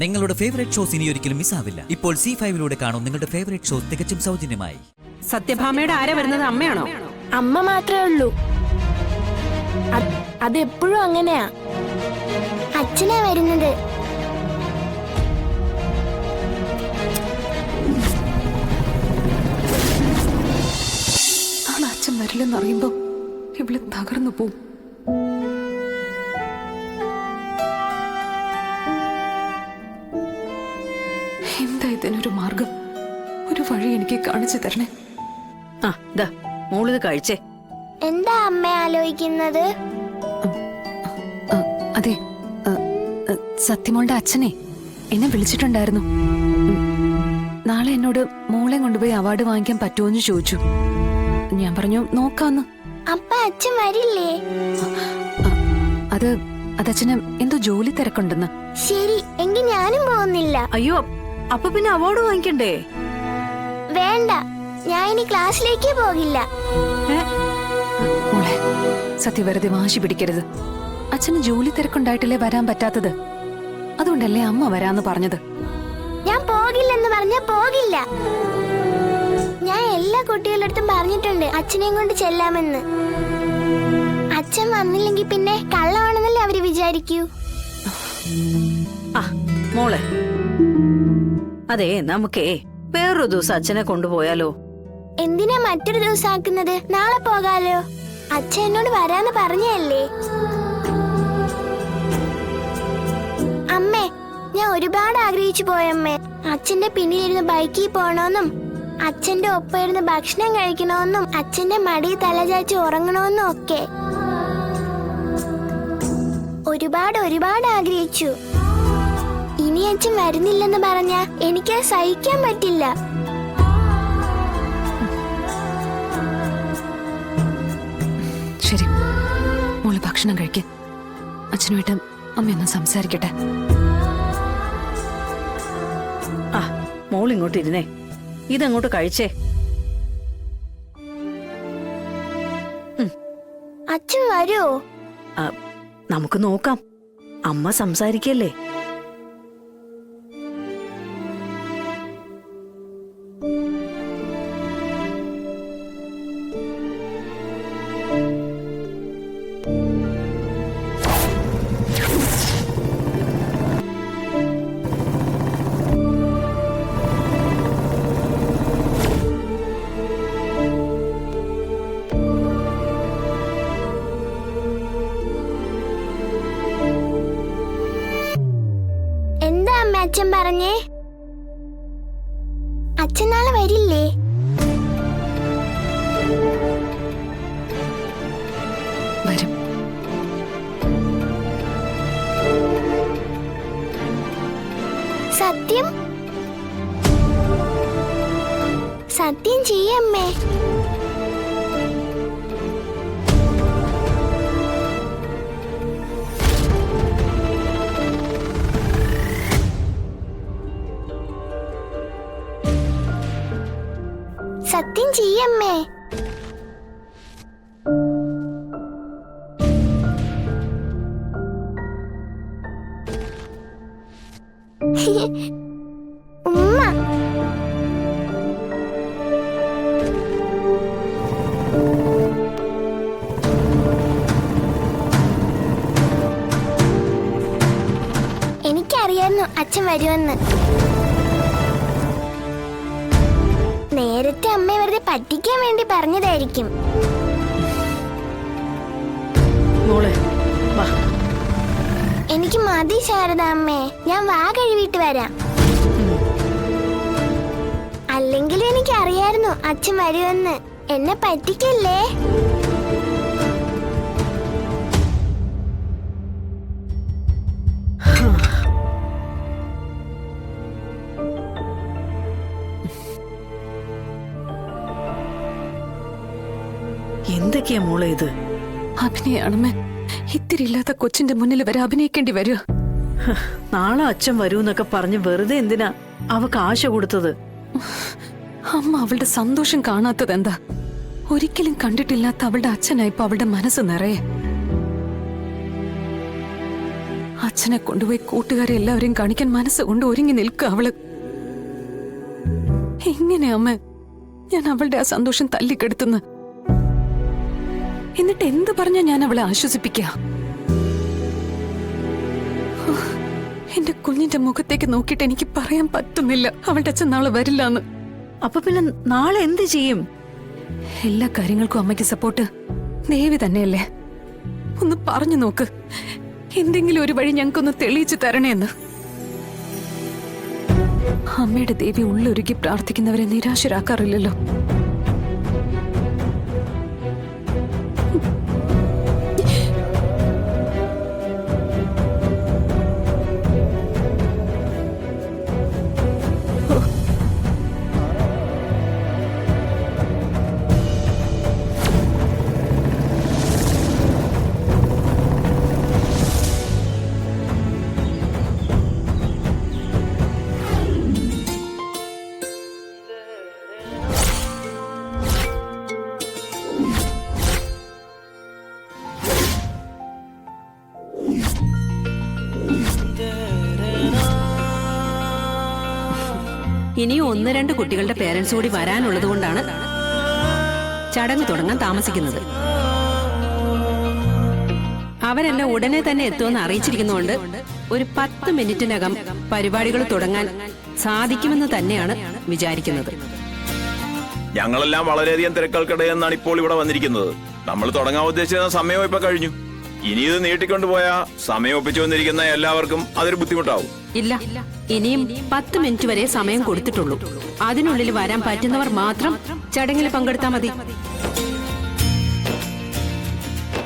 നിങ്ങളുടെ favourite shows ഇനി ഒരിക്കലും മിസ്സാവില്ല. ഇപ്പോൾ C5 കാണും നിങ്ങളുടെ ഫേവറേറ്റ് ഷോസ് തികച്ചും സൗജന്യമായി. സത്യഭാമയുടെ ആരാ വരുന്നത്? അമ്മയാണോ? അമ്മ മാത്രമേ ഉള്ളൂ. അതെപ്പോഴും അങ്ങനെയാ. അച്ഛനാ വരുന്നത്. നാളെ അച്ഛൻ വരില്ലെന്നറിയുമ്പോ ഇവിടെ തകർന്നു പോവും. എന്താ ഇതിനൊരു മാർഗം? ഒരു വഴി എനിക്ക് കാണിച്ചു തരണേ. മോളിത് കഴിച്ചേ. എന്താ അമ്മ ആലോചിക്കുന്നത്? അതെ, സത്യമോളുടെ അച്ഛനെ എന്നെ വിളിച്ചിട്ടുണ്ടായിരുന്നു. നാളെ എന്നോട് മോളെ കൊണ്ടുപോയി അവാർഡ് വാങ്ങിക്കാൻ പറ്റുമോന്ന് ചോദിച്ചു. ഞാൻ പറഞ്ഞു നോക്കാന്ന്. അപ്പ അച്ഛൻ വരില്ലേ? അതച്ഛന് എന്തോ ജോലി തിരക്കുണ്ടെന്ന്. ശരി, എങ്കിൽ ഞാനും പോകുന്നില്ല. അയ്യോ, അപ്പൊ പിന്നെ അവാർഡ് വാങ്ങിക്കണ്ടേ? വേണ്ട, ഞാൻ ഇനി ക്ലാസ്സിലേക്ക് പോകില്ല. മോളെ, സത്യ വെറുതെ വാശി പിടിക്കരുത്. അച്ഛന് ജോലി തിരക്കുണ്ടായിട്ടല്ലേ വരാൻ പറ്റാത്തത്. അതുകൊണ്ടല്ലേ അമ്മ വരാന്ന് പറഞ്ഞത്. ഞാൻ പോകില്ലെന്ന് പറഞ്ഞ പോകില്ല. ഞാൻ എല്ലാ കുട്ടികളുടെ അടുത്തും പറഞ്ഞിട്ടുണ്ട് അച്ഛനെയും കൊണ്ട് ചെല്ലാമെന്ന്. അച്ഛൻ വന്നില്ലെങ്കിൽ പിന്നെ കള്ളമാണെന്നല്ലേ അവര് വിചാരിക്കൂ. മോളെ, അതെ, നമുക്കേ വേറൊരു ദിവസം അച്ഛനെ കൊണ്ടുപോയാലോ? എന്തിനാ മറ്റൊരു ദിവസം ആക്കുന്നത്? നാളെ പോകാലോ. അച്ഛൻ എന്നോട് വരാന്ന് പറഞ്ഞല്ലേ. അമ്മേ, ഞാൻ ഒരുപാട് ആഗ്രഹിച്ചു പോയമ്മേ. അച്ഛന്റെ പിന്നിലിരുന്ന് ബൈക്കിൽ പോണോന്നും അച്ഛന്റെ ഒപ്പം ഇരുന്ന് ഭക്ഷണം കഴിക്കണമെന്നും അച്ഛന്റെ മടി തലചാച്ച് ഉറങ്ങണമെന്നും ഒക്കെ ഒരുപാട് ആഗ്രഹിച്ചു. ഇനി അച്ഛൻ വരുന്നില്ലെന്ന് പറഞ്ഞാ എനിക്ക് സഹിക്കാൻ പറ്റില്ല. ശരി, മോള് ഭക്ഷണം കഴിക്ക. അച്ഛനുമായിട്ട് അമ്മയൊന്ന് സംസാരിക്കട്ടെ. മോളിങ്ങോട്ട് ഇരുന്നേ. ഇതങ്ങോട്ട് കഴിച്ചേ. അച്ഛൻ വരുമോ? നമുക്ക് നോക്കാം. അമ്മ സംസാരിക്കല്ലേ. അച്ഛൻ പറഞ്ഞേ, അച്ഛൻ നാളെ വരില്ലേ? വരും. സത്യം സത്യം ചെയ്യമ്മേ. സത്യം ചെയ്യമ്മേ. ഉമ്മ, എനിക്കറിയായിരുന്നു അച്ഛൻ വരുമെന്ന്. നേരത്തെ അമ്മയെ വെറുതെ പറ്റിക്കാൻ വേണ്ടി പറഞ്ഞതായിരിക്കും. എനിക്ക് മതി ശാരദ അമ്മേ, ഞാൻ വാ കഴുകിയിട്ട് വരാം. അല്ലെങ്കിലും എനിക്കറിയായിരുന്നു അച്ഛൻ വരുമെന്ന്. എന്നെ പറ്റിക്കല്ലേ. എന്തൊക്കെയാ മോളെ ഇത്? അഭിനയാണമ്മേ. ഇത്തിരി ഇല്ലാത്ത കൊച്ചിന്റെ മുന്നിൽ വരെ അഭിനയിക്കേണ്ടി വരിക. നാളെ അച്ഛൻ വരൂന്നൊക്കെ പറഞ്ഞ് വെറുതെ എന്തിനാ അവക്ക് ആശ കൊടുത്തത്? അമ്മ അവളുടെ സന്തോഷം കാണാത്തത് എന്താ? ഒരിക്കലും കണ്ടിട്ടില്ലാത്ത അവളുടെ അച്ഛനായിപ്പോ അവളുടെ മനസ്സ് നിറയെ. അച്ഛനെ കൊണ്ടുപോയി കൂട്ടുകാരെ എല്ലാവരെയും കാണിക്കാൻ മനസ്സുകൊണ്ട് ഒരുങ്ങി നിൽക്കുക അവള്. എങ്ങനെ അമ്മ ഞാൻ അവളുടെ ആ സന്തോഷം തല്ലിക്കെടുത്തുന്നു? എന്നിട്ട് എന്ത് പറഞ്ഞാ ഞാൻ അവളെ ആശ്വസിപ്പിക്കുക? എന്റെ കുഞ്ഞിന്റെ മുഖത്തേക്ക് നോക്കിയിട്ട് എനിക്ക് പറയാൻ പറ്റുന്നില്ല അവളുടെ അച്ഛൻ നാളെ വരില്ലാന്ന്. അപ്പൊ പിന്നെ നാളെ എന്ത് ചെയ്യും? എല്ലാ കാര്യങ്ങൾക്കും അമ്മയ്ക്ക് സപ്പോർട്ട് ദേവി തന്നെയല്ലേ. ഒന്ന് പറഞ്ഞു നോക്ക്, എന്തെങ്കിലും ഒരു വഴി ഞങ്ങൾക്കൊന്ന് തെളിയിച്ചു തരണേന്ന്. അമ്മയുടെ ദേവി ഉള്ളൊരുക്കി പ്രാർത്ഥിക്കുന്നവരെ നിരാശരാക്കാറില്ലല്ലോ. ഇനിയും 1-2 കുട്ടികളുടെ പേരൻസ് കൂടി വരാനുള്ളത് കൊണ്ടാണ് ചടങ്ങ് തുടങ്ങാൻ താമസിക്കുന്നത്. അവരെല്ലാം ഉടനെ തന്നെ എത്തുമെന്ന് അറിയിച്ചിരിക്കുന്നതുകൊണ്ട് ഒരു 10 മിനിറ്റിനകം പരിപാടികൾ തുടങ്ങാൻ സാധിക്കുമെന്ന് തന്നെയാണ് വിചാരിക്കുന്നത്. ഞങ്ങളെല്ലാം വളരെയധികം തിരക്കുകൾക്കിടയെന്നാണ് ഇപ്പോൾ ഇവിടെ വന്നിരിക്കുന്നത്. നമ്മൾ തുടങ്ങാൻ ഉദ്ദേശിച്ച സമയം ഇപ്പൊ കഴിഞ്ഞു. ഇനി ഇത് നീട്ടിക്കൊണ്ടുപോയാ സമയം ഒപ്പിച്ചു വന്നിരിക്കുന്ന എല്ലാവർക്കും അതൊരു ബുദ്ധിമുട്ടാവും. ഇല്ല, ഇനിയും 10 മിനിറ്റ് വരെ സമയം കൊടുത്തിട്ടുള്ളൂ. അതിനുള്ളിൽ വരാൻ പറ്റുന്നവർ മാത്രം ചടങ്ങിൽ പങ്കെടുത്താൽ മതി.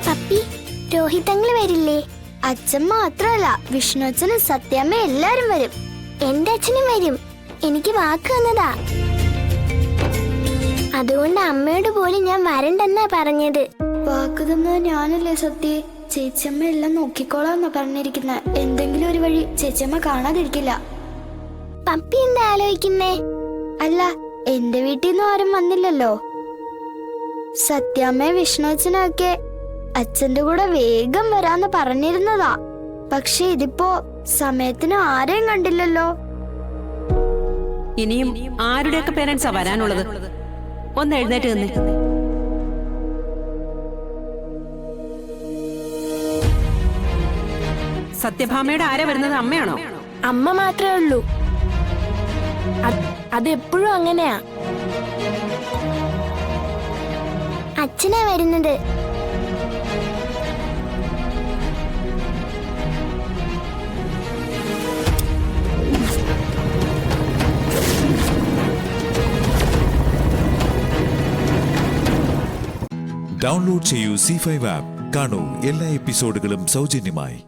പപ്പി, രോഹിതങ്ങള് വരില്ലേ? അച്ഛൻ മാത്രമല്ല, വിഷ്ണു അച്ഛനും സത്യാമ്മ എല്ലാരും വരും. എന്റെ അച്ഛനും വരും. എനിക്ക് വാക്ക് തന്നതാ. അതുകൊണ്ട് അമ്മയോട് പോലും ഞാൻ വരണ്ടെന്നാ പറഞ്ഞത്. വാക്ക് തന്നത് ഞാനല്ലേ സത്യ? ചേച്ചിയമ്മ എല്ലാം നോക്കിക്കോളാന്നാ പറഞ്ഞിരിക്കുന്ന. എന്തെങ്കിലും ഒരു വഴി ചേച്ചിയമ്മ കാണാതിരിക്കില്ല. പപ്പി എന്താ ആലോചിക്കുന്നേ? അല്ല, എന്റെ വീട്ടിൽ നിന്ന് ആരും വന്നില്ലല്ലോ. സത്യാമ്മ വിഷ്ണുവച്ചനൊക്കെ അച്ഛന്റെ കൂടെ വേഗം വരാന്ന് പറഞ്ഞിരുന്നതാ. പക്ഷെ ഇതിപ്പോ സമയത്തിന് ആരെയും കണ്ടില്ലല്ലോ. ഇനിയും ആരുടെയൊക്കെ പേരൻസാ വരാനുള്ളത്? ഒന്ന് എഴുന്നേറ്റ് നിന്ന്. സത്യഭാമയുടെ ആരാ വരുന്നത്? അമ്മയാണോ? അമ്മ മാത്രമേ ഉള്ളൂ. അതെപ്പോഴും അങ്ങനെയാ. അച്ഛനാ വരുന്നത്. ഡൗൺലോഡ് ചെയ്യൂ C5 ആപ്പ്. കാണൂ എല്ലാ എപ്പിസോഡുകളും സൗജന്യമായി.